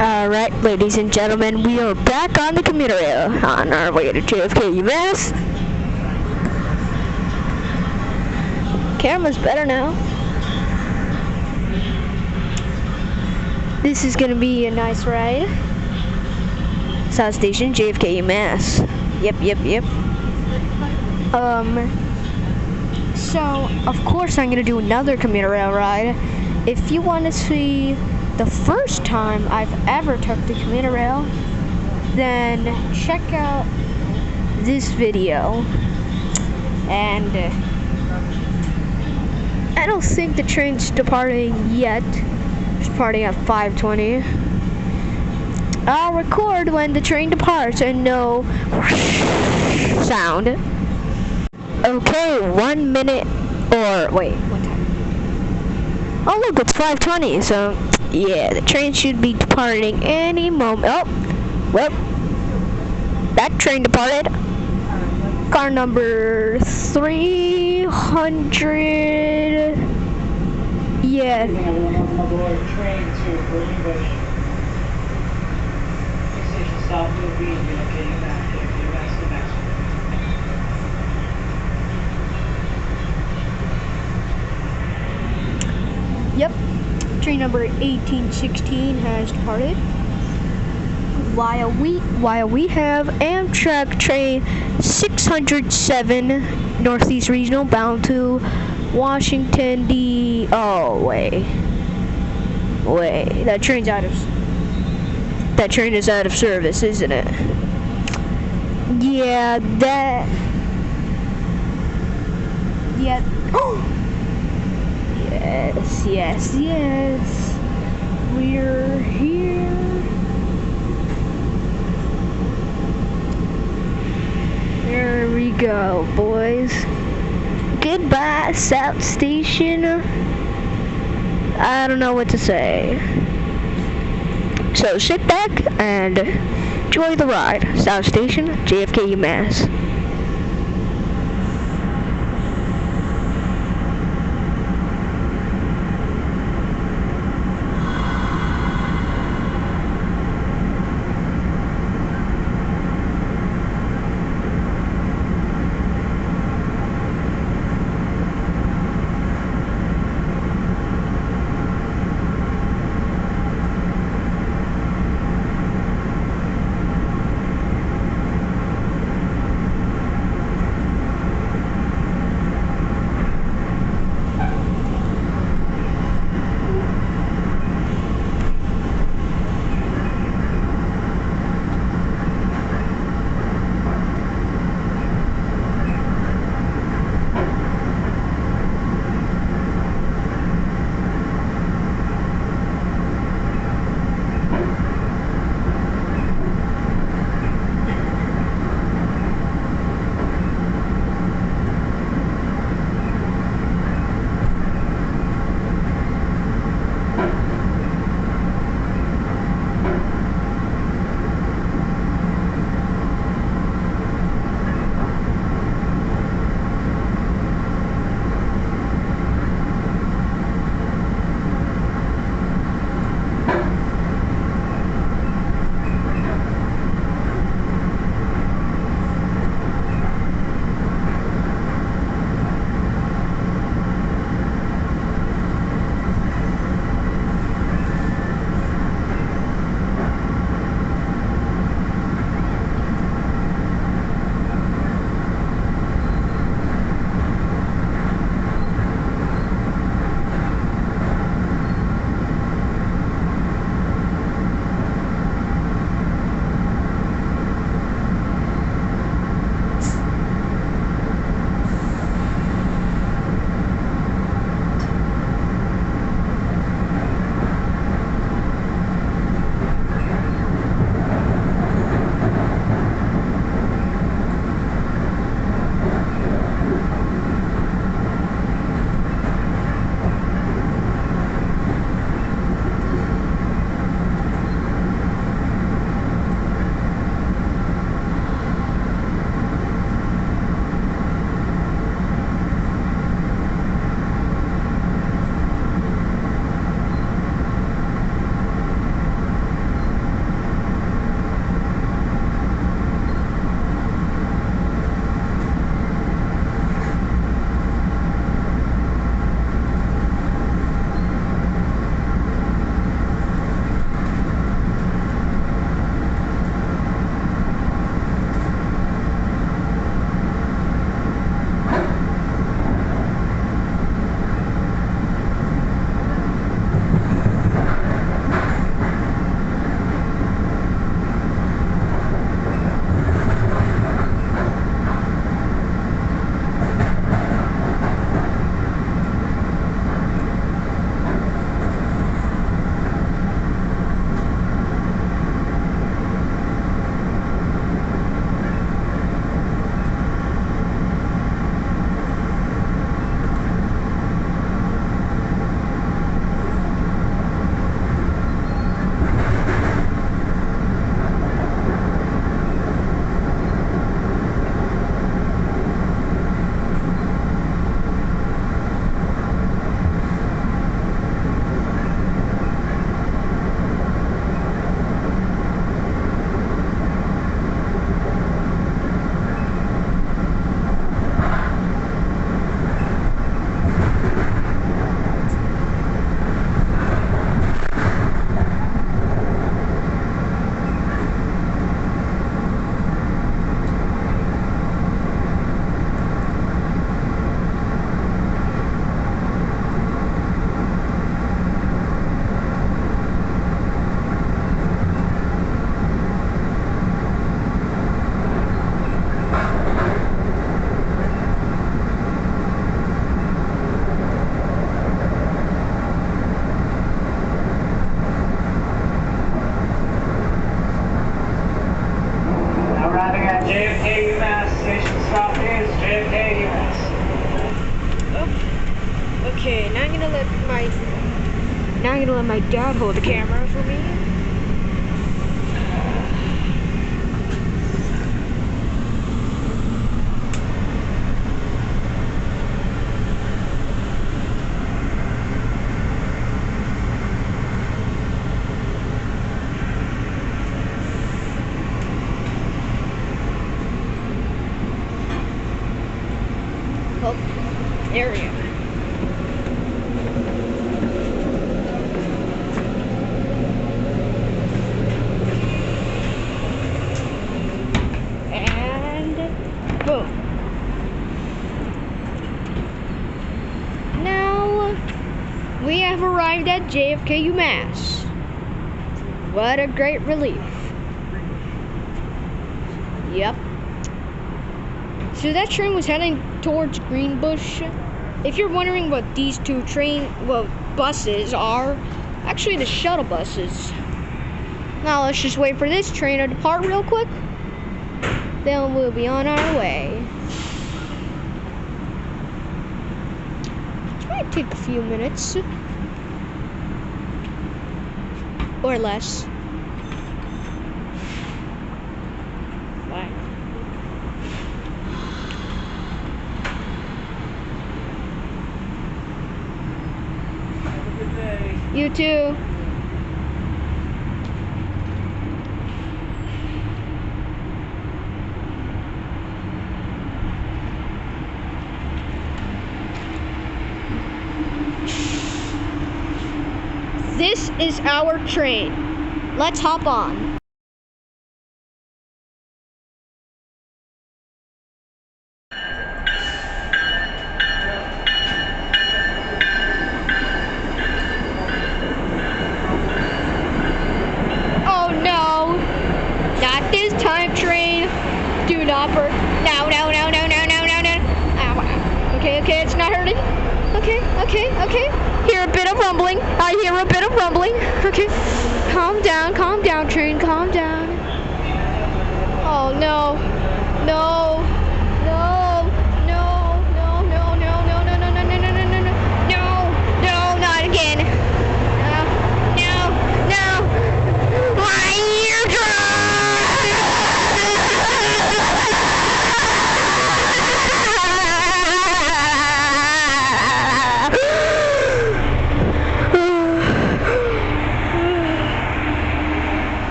Alright, ladies and gentlemen, we are back on the commuter rail on our way to JFK, UMass. Camera's better now. This is gonna be a nice ride. South Station, JFK, UMass. Yep. So, of course I'm gonna do another commuter rail ride. If you want to see the first time I've ever took the commuter rail, then check out this video. And I don't think the train's departing yet. It's departing at 5:20. I'll record when the train departs and no sound. Okay, 1 minute, or wait, what time? Oh look, it's 5:20, so yeah, the train should be departing any moment. Oh, well, that train departed. Car number 300. Yeah. Yep. Train number 1816 has departed. While we have Amtrak train 607 Northeast Regional bound to Washington D. Oh wait, that train is out of service, isn't it? Yeah, that. Yeah. Oh. Yes. We're here. There we go, boys. Goodbye, South Station. I don't know what to say. So sit back and enjoy the ride. South Station, JFK, UMass. Okay, now I'm gonna let my dad hold the camera for me. Oh, there we go. And boom. Now we have arrived at JFK, UMass. What a great relief. Yep. So that train was heading towards Greenbush. If you're wondering what these two buses are, actually the shuttle buses. Now let's just wait for this train to depart real quick. Then we'll be on our way. It might take a few minutes. Or less. Bye. You too. This is our train. Let's hop on. Do not burn. No. Ow. Okay, it's not hurting. Okay. Hear a bit of rumbling. I hear a bit of rumbling. Okay. Calm down, train, calm down. Oh no. No, not again. No. My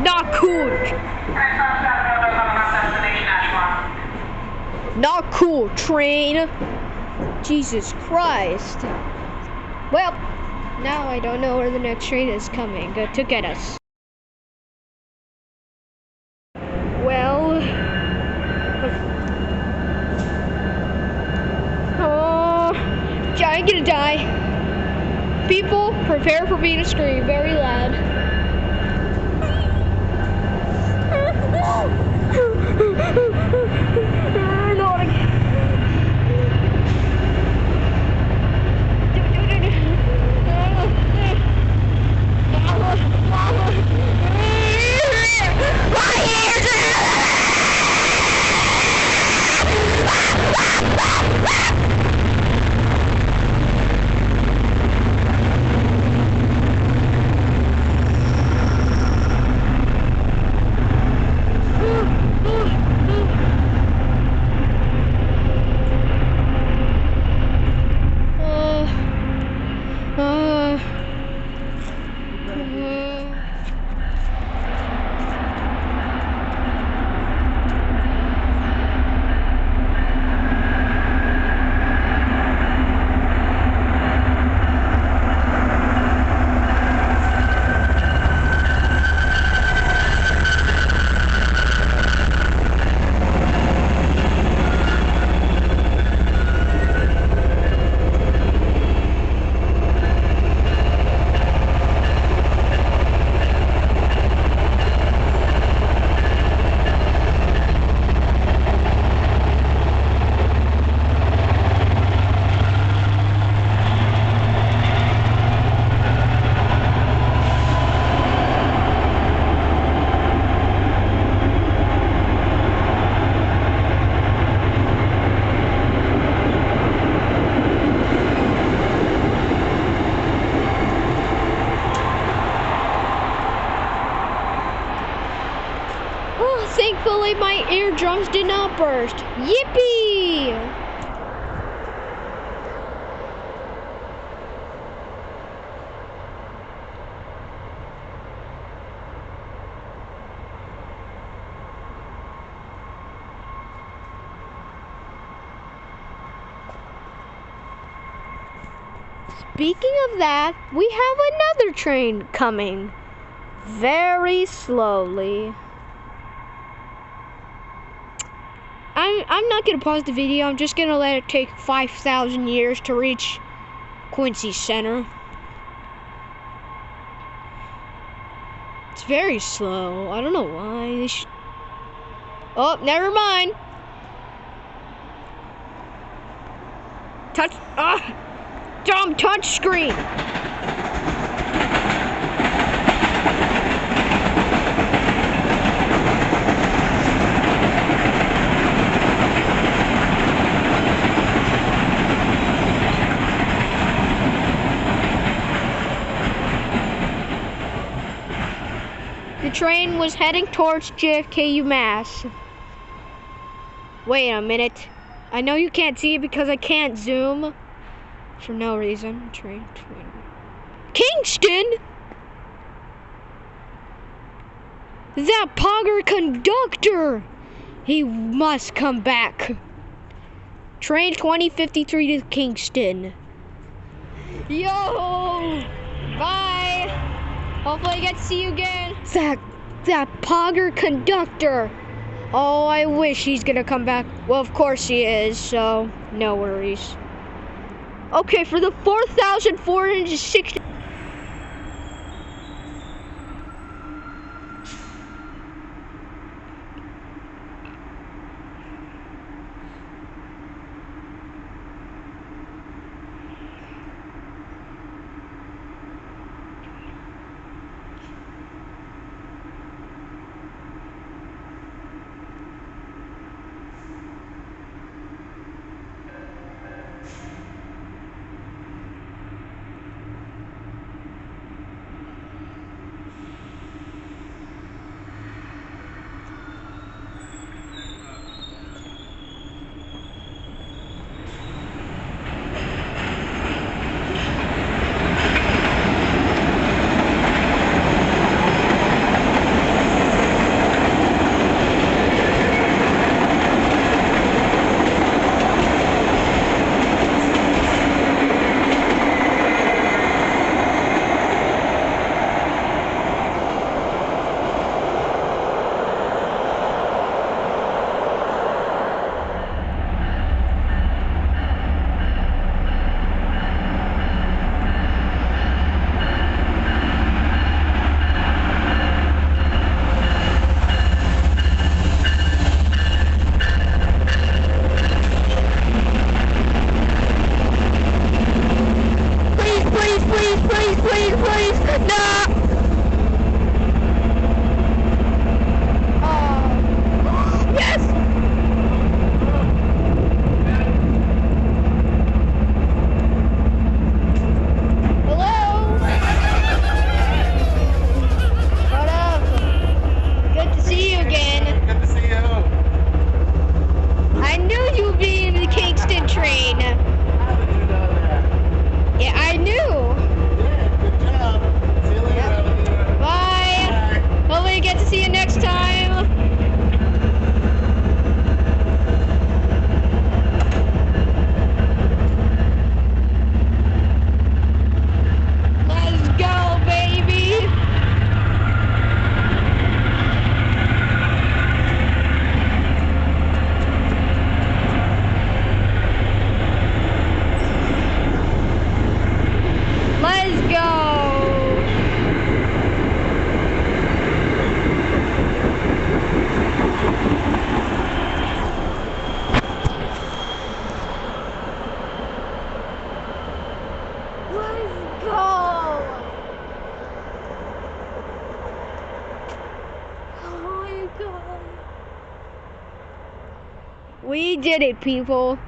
Not cool. Not cool, train. Jesus Christ. Well, now I don't know where the next train is coming to get us. Well, I'm gonna die. People, prepare for me to scream very loud. Not again. Thankfully, my eardrums did not burst. Yippee! Speaking of that, we have another train coming. Very slowly. I'm not gonna pause the video. I'm just gonna let it take 5,000 years to reach Quincy Center. It's very slow. I don't know why. Oh, never mind. Dumb touch screen. The train was heading towards JFK UMass. Wait a minute. I know you can't see it because I can't zoom. For no reason. Train. Kingston? That pogger conductor! He must come back. Train 2053 to Kingston. Yo! Bye! Hopefully I get to see you again. That pogger conductor! Oh, I wish he's gonna come back. Well, of course he is, so no worries. Okay, for the 4,460. We did it, people.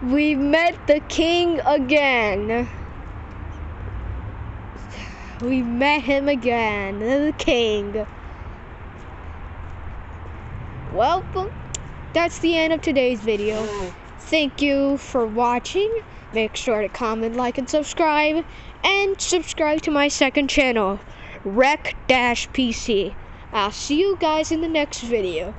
We met the king again. We met him again, the king. Well, that's the end of today's video. Thank you for watching. Make sure to comment, like, and subscribe. And subscribe to my second channel, Rec-PC. I'll see you guys in the next video.